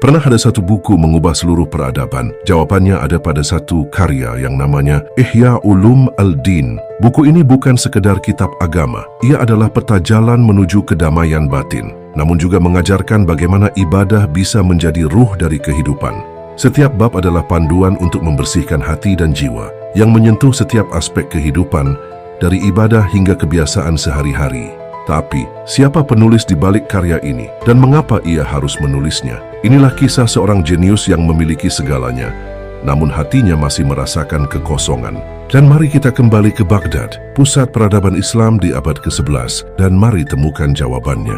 Pernah ada satu buku mengubah seluruh peradaban? Jawabannya ada pada satu karya yang namanya Ihya Ulum Al-Din. Buku ini bukan sekedar kitab agama. Ia adalah peta jalan menuju kedamaian batin, namun juga mengajarkan bagaimana ibadah bisa menjadi ruh dari kehidupan. Setiap bab adalah panduan untuk membersihkan hati dan jiwa, yang menyentuh setiap aspek kehidupan, dari ibadah hingga kebiasaan sehari-hari. Tapi, siapa penulis di balik karya ini dan mengapa ia harus menulisnya? Inilah kisah seorang jenius yang memiliki segalanya, namun hatinya masih merasakan kekosongan. Dan mari kita kembali ke Baghdad, pusat peradaban Islam di abad ke-11, dan mari temukan jawabannya.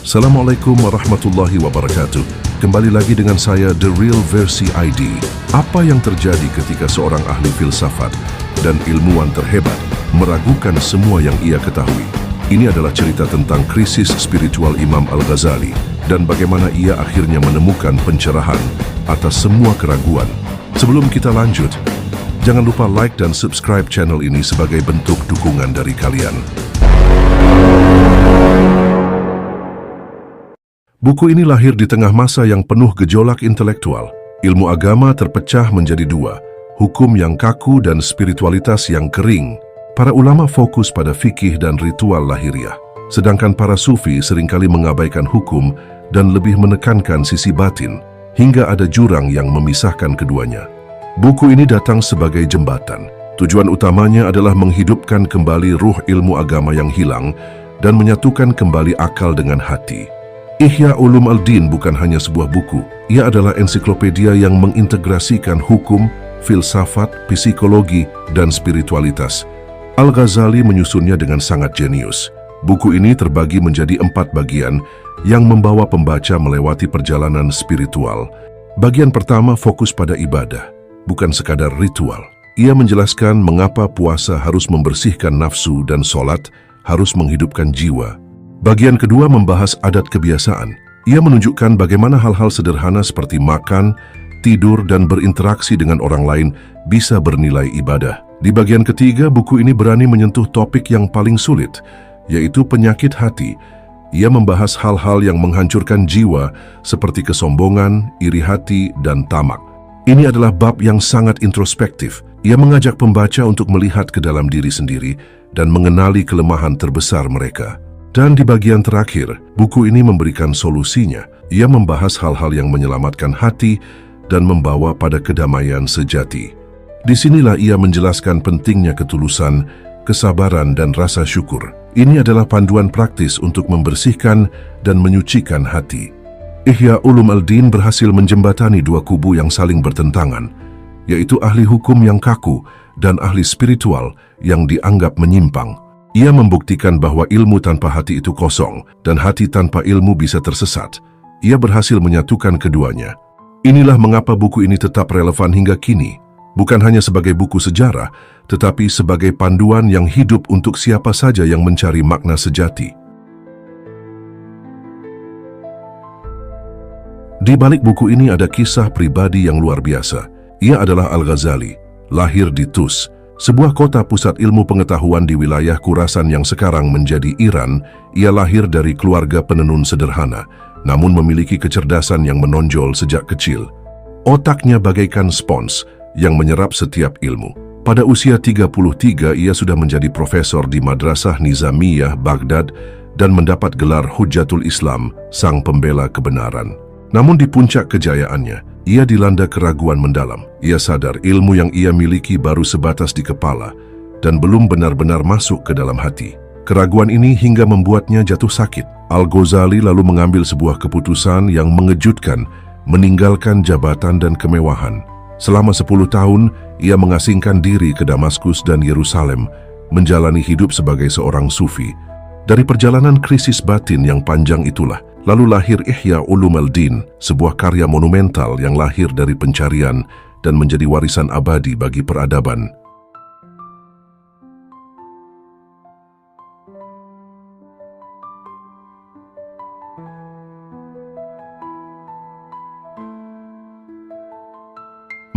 Assalamualaikum warahmatullahi wabarakatuh. Kembali lagi dengan saya, The Real Versi ID. Apa yang terjadi ketika seorang ahli filsafat dan ilmuwan terhebat meragukan semua yang ia ketahui? Ini adalah cerita tentang krisis spiritual Imam Al-Ghazali dan bagaimana ia akhirnya menemukan pencerahan atas semua keraguan. Sebelum kita lanjut, jangan lupa like dan subscribe channel ini sebagai bentuk dukungan dari kalian. Buku ini lahir di tengah masa yang penuh gejolak intelektual. Ilmu agama terpecah menjadi dua, hukum yang kaku dan spiritualitas yang kering. Para ulama fokus pada fikih dan ritual lahiriah, sedangkan para sufi seringkali mengabaikan hukum dan lebih menekankan sisi batin, hingga ada jurang yang memisahkan keduanya. Buku ini datang sebagai jembatan. Tujuan utamanya adalah menghidupkan kembali ruh ilmu agama yang hilang dan menyatukan kembali akal dengan hati. Ihya Ulum Al-Din bukan hanya sebuah buku, ia adalah ensiklopedia yang mengintegrasikan hukum, filsafat, psikologi, dan spiritualitas. Al-Ghazali menyusunnya dengan sangat jenius. Buku ini terbagi menjadi 4 bagian yang membawa pembaca melewati perjalanan spiritual. Bagian pertama fokus pada ibadah, bukan sekadar ritual. Ia menjelaskan mengapa puasa harus membersihkan nafsu dan sholat harus menghidupkan jiwa. Bagian kedua membahas adat kebiasaan. Ia menunjukkan bagaimana hal-hal sederhana seperti makan, tidur, dan berinteraksi dengan orang lain bisa bernilai ibadah. Di bagian ketiga, buku ini berani menyentuh topik yang paling sulit, yaitu penyakit hati. Ia membahas hal-hal yang menghancurkan jiwa, seperti kesombongan, iri hati, dan tamak. Ini adalah bab yang sangat introspektif. Ia mengajak pembaca untuk melihat ke dalam diri sendiri dan mengenali kelemahan terbesar mereka. Dan di bagian terakhir, buku ini memberikan solusinya. Ia membahas hal-hal yang menyelamatkan hati dan membawa pada kedamaian sejati. Disinilah ia menjelaskan pentingnya ketulusan, kesabaran, dan rasa syukur. Ini adalah panduan praktis untuk membersihkan dan menyucikan hati. Ihya Ulum Al-Din berhasil menjembatani dua kubu yang saling bertentangan, yaitu ahli hukum yang kaku dan ahli spiritual yang dianggap menyimpang. Ia membuktikan bahwa ilmu tanpa hati itu kosong, dan hati tanpa ilmu bisa tersesat. Ia berhasil menyatukan keduanya. Inilah mengapa buku ini tetap relevan hingga kini. Bukan hanya sebagai buku sejarah, tetapi sebagai panduan yang hidup untuk siapa saja yang mencari makna sejati. Di balik buku ini ada kisah pribadi yang luar biasa. Ia adalah Al-Ghazali, lahir di Tus, sebuah kota pusat ilmu pengetahuan di wilayah Khurasan yang sekarang menjadi Iran. Ia lahir dari keluarga penenun sederhana, namun memiliki kecerdasan yang menonjol sejak kecil. Otaknya bagaikan spons yang menyerap setiap ilmu. Pada usia 33, ia sudah menjadi profesor di Madrasah Nizamiyah Baghdad dan mendapat gelar Hujjatul Islam, sang pembela kebenaran. Namun di puncak kejayaannya, ia dilanda keraguan mendalam. Ia sadar ilmu yang ia miliki baru sebatas di kepala dan belum benar-benar masuk ke dalam hati. Keraguan ini hingga membuatnya jatuh sakit. Al-Ghazali lalu mengambil sebuah keputusan yang mengejutkan, meninggalkan jabatan dan kemewahan. Selama 10 tahun, ia mengasingkan diri ke Damaskus dan Yerusalem, menjalani hidup sebagai seorang sufi. Dari perjalanan krisis batin yang panjang itulah, lalu lahir Ihya Ulum Al-Din, sebuah karya monumental yang lahir dari pencarian dan menjadi warisan abadi bagi peradaban.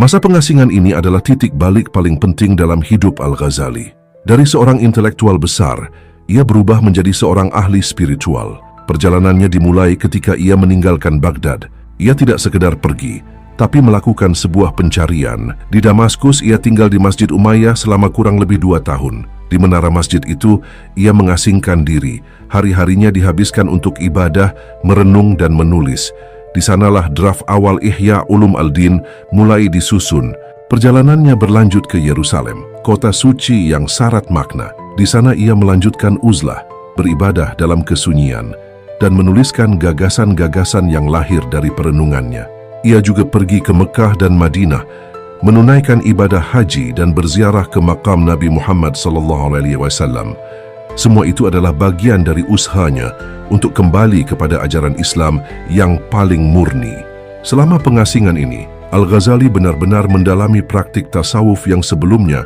Masa pengasingan ini adalah titik balik paling penting dalam hidup Al-Ghazali. Dari seorang intelektual besar, ia berubah menjadi seorang ahli spiritual. Perjalanannya dimulai ketika ia meninggalkan Baghdad Ia tidak sekedar pergi, tapi melakukan sebuah pencarian. Di Damaskus, ia tinggal di Masjid Umayyah selama kurang lebih 2 tahun. Di menara masjid itu, ia mengasingkan diri. Hari-harinya dihabiskan untuk ibadah, merenung dan menulis. Di sanalah draft awal Ihya Ulum Al-Din mulai disusun. Perjalanannya berlanjut ke Yerusalem, kota suci yang syarat makna. Di sana ia melanjutkan uzlah, beribadah dalam kesunyian, dan menuliskan gagasan-gagasan yang lahir dari perenungannya. Ia juga pergi ke Mekah dan Madinah, menunaikan ibadah haji dan berziarah ke makam Nabi Muhammad SAW. Semua itu adalah bagian dari usahanya untuk kembali kepada ajaran Islam yang paling murni. Selama pengasingan ini, Al-Ghazali benar-benar mendalami praktik tasawuf yang sebelumnya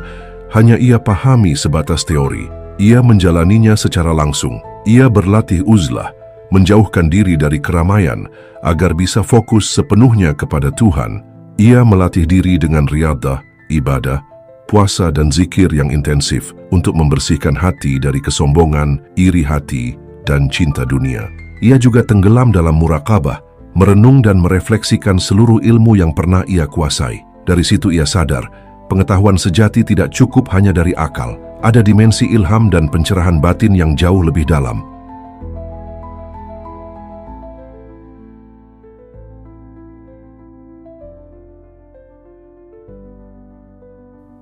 hanya ia pahami sebatas teori. Ia menjalaninya secara langsung. Ia berlatih uzlah, menjauhkan diri dari keramaian agar bisa fokus sepenuhnya kepada Tuhan. Ia melatih diri dengan riadah, ibadah, puasa dan zikir yang intensif untuk membersihkan hati dari kesombongan, iri hati, dan cinta dunia. Ia juga tenggelam dalam muraqabah, merenung dan merefleksikan seluruh ilmu yang pernah ia kuasai. Dari situ ia sadar, pengetahuan sejati tidak cukup hanya dari akal. Ada dimensi ilham dan pencerahan batin yang jauh lebih dalam.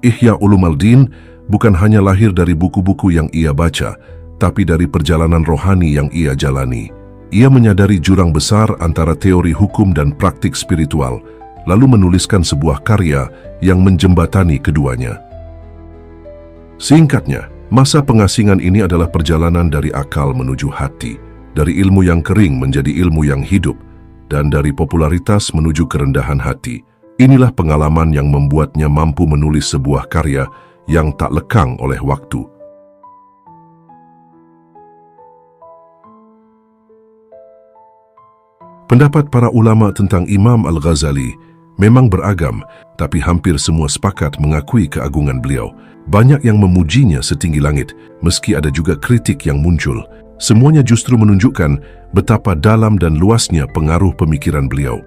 Ihya Ulum Al-Din bukan hanya lahir dari buku-buku yang ia baca, tapi dari perjalanan rohani yang ia jalani. Ia menyadari jurang besar antara teori hukum dan praktik spiritual, lalu menuliskan sebuah karya yang menjembatani keduanya. Singkatnya, masa pengasingan ini adalah perjalanan dari akal menuju hati, dari ilmu yang kering menjadi ilmu yang hidup, dan dari popularitas menuju kerendahan hati. Inilah pengalaman yang membuatnya mampu menulis sebuah karya yang tak lekang oleh waktu. Pendapat para ulama tentang Imam Al-Ghazali memang beragam, tapi hampir semua sepakat mengakui keagungan beliau. Banyak yang memujinya setinggi langit, meski ada juga kritik yang muncul. Semuanya justru menunjukkan betapa dalam dan luasnya pengaruh pemikiran beliau.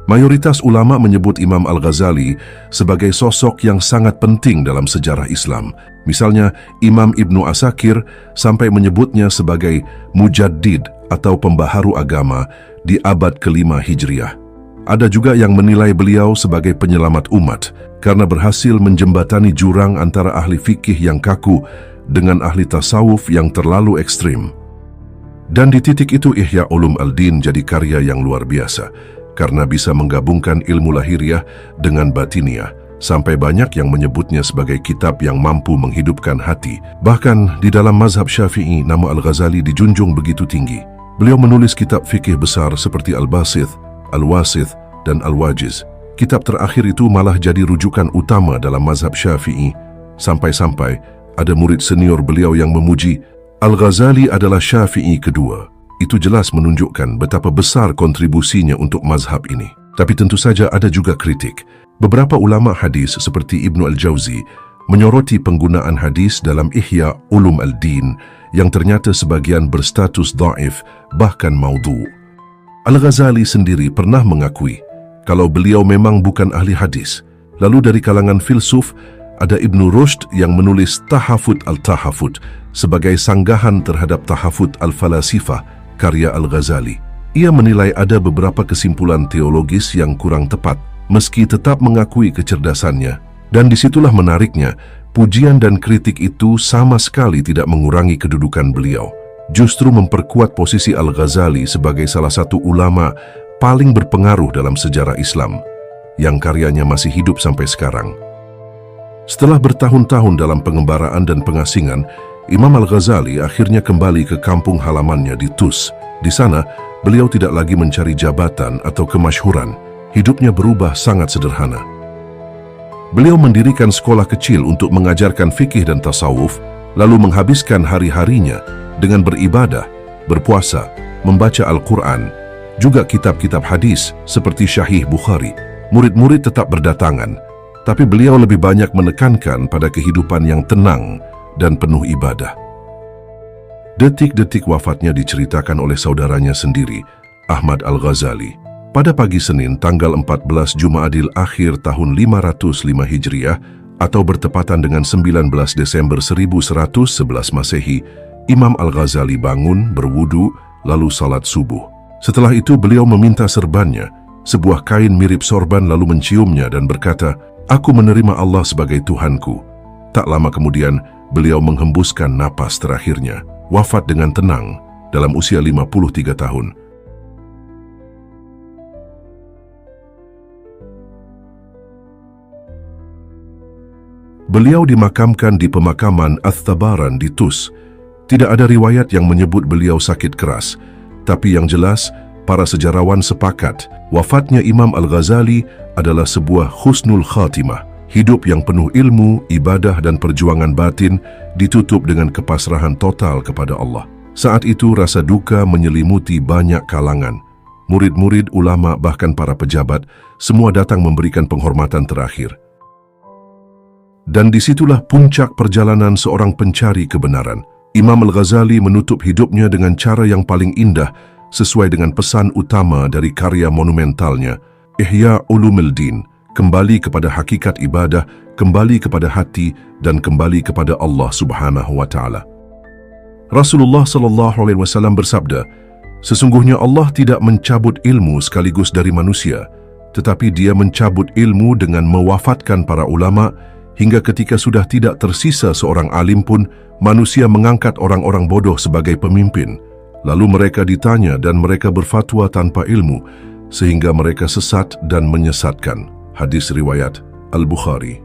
Mayoritas ulama menyebut Imam Al-Ghazali sebagai sosok yang sangat penting dalam sejarah Islam. Misalnya, Imam Ibnu Asakir sampai menyebutnya sebagai mujaddid atau pembaharu agama di abad ke-5 Hijriah. Ada juga yang menilai beliau sebagai penyelamat umat karena berhasil menjembatani jurang antara ahli fikih yang kaku dengan ahli tasawuf yang terlalu ekstrim. Dan di titik itu Ihya Ulum Al-Din jadi karya yang luar biasa, karena bisa menggabungkan ilmu lahiriah dengan batiniah, sampai banyak yang menyebutnya sebagai kitab yang mampu menghidupkan hati. Bahkan di dalam mazhab Syafi'i, nama Al-Ghazali dijunjung begitu tinggi. Beliau menulis kitab fikih besar seperti Al-Basith, Al-Wasith, dan Al-Wajiz. Kitab terakhir itu malah jadi rujukan utama dalam mazhab Syafi'i, sampai-sampai ada murid senior beliau yang memuji, Al-Ghazali adalah Syafi'i kedua. Itu jelas menunjukkan betapa besar kontribusinya untuk mazhab ini. Tapi tentu saja ada juga kritik. Beberapa ulama hadis seperti Ibnu Al-Jauzi menyoroti penggunaan hadis dalam Ihya Ulum Al-Din yang ternyata sebagian berstatus dhaif, bahkan maudhu. Al-Ghazali sendiri pernah mengakui kalau beliau memang bukan ahli hadis. Lalu dari kalangan filsuf, ada Ibnu Rushd yang menulis Tahafut Al-Tahafut sebagai sanggahan terhadap Tahafut Al-Falasifah, karya Al-Ghazali. Ia menilai ada beberapa kesimpulan teologis yang kurang tepat, meski tetap mengakui kecerdasannya. Dan disitulah menariknya, pujian dan kritik itu sama sekali tidak mengurangi kedudukan beliau. Justru memperkuat posisi Al-Ghazali sebagai salah satu ulama paling berpengaruh dalam sejarah Islam, yang karyanya masih hidup sampai sekarang. Setelah bertahun-tahun dalam pengembaraan dan pengasingan, Imam Al-Ghazali akhirnya kembali ke kampung halamannya di Tus. Di sana, beliau tidak lagi mencari jabatan atau kemasyhuran. Hidupnya berubah sangat sederhana. Beliau mendirikan sekolah kecil untuk mengajarkan fikih dan tasawuf, lalu menghabiskan hari-harinya dengan beribadah, berpuasa, membaca Al-Quran, juga kitab-kitab hadis seperti Syahih Bukhari. Murid-murid tetap berdatangan, tapi beliau lebih banyak menekankan pada kehidupan yang tenang dan penuh ibadah. Detik-detik wafatnya diceritakan oleh saudaranya sendiri, Ahmad Al-Ghazali. Pada pagi Senin tanggal 14 Jumadil Akhir tahun 505 Hijriah atau bertepatan dengan 19 Desember 1111 Masehi, Imam Al-Ghazali bangun, berwudu, lalu salat subuh. Setelah itu beliau meminta serbannya, sebuah kain mirip sorban, lalu menciumnya dan berkata, "Aku menerima Allah sebagai Tuhanku." Tak lama kemudian, beliau menghembuskan napas terakhirnya, wafat dengan tenang dalam usia 53 tahun. Beliau dimakamkan di pemakaman Ats-Tabaran di Tus. Tidak ada riwayat yang menyebut beliau sakit keras, tapi yang jelas, para sejarawan sepakat wafatnya Imam Al-Ghazali adalah sebuah husnul khatimah. Hidup yang penuh ilmu, ibadah dan perjuangan batin ditutup dengan kepasrahan total kepada Allah. Saat itu rasa duka menyelimuti banyak kalangan. Murid-murid, ulama, bahkan para pejabat, semua datang memberikan penghormatan terakhir. Dan disitulah puncak perjalanan seorang pencari kebenaran. Imam Al-Ghazali menutup hidupnya dengan cara yang paling indah sesuai dengan pesan utama dari karya monumentalnya, Ihya Ulumuddin, kembali kepada hakikat ibadah, kembali kepada hati, dan kembali kepada Allah Subhanahu wa Ta'ala. Rasulullah SAW bersabda, "Sesungguhnya Allah tidak mencabut ilmu sekaligus dari manusia, tetapi Dia mencabut ilmu dengan mewafatkan para ulama, hingga ketika sudah tidak tersisa seorang alim pun, manusia mengangkat orang-orang bodoh sebagai pemimpin. Lalu mereka ditanya dan mereka berfatwa tanpa ilmu, sehingga mereka sesat dan menyesatkan." Hadis riwayat Al-Bukhari.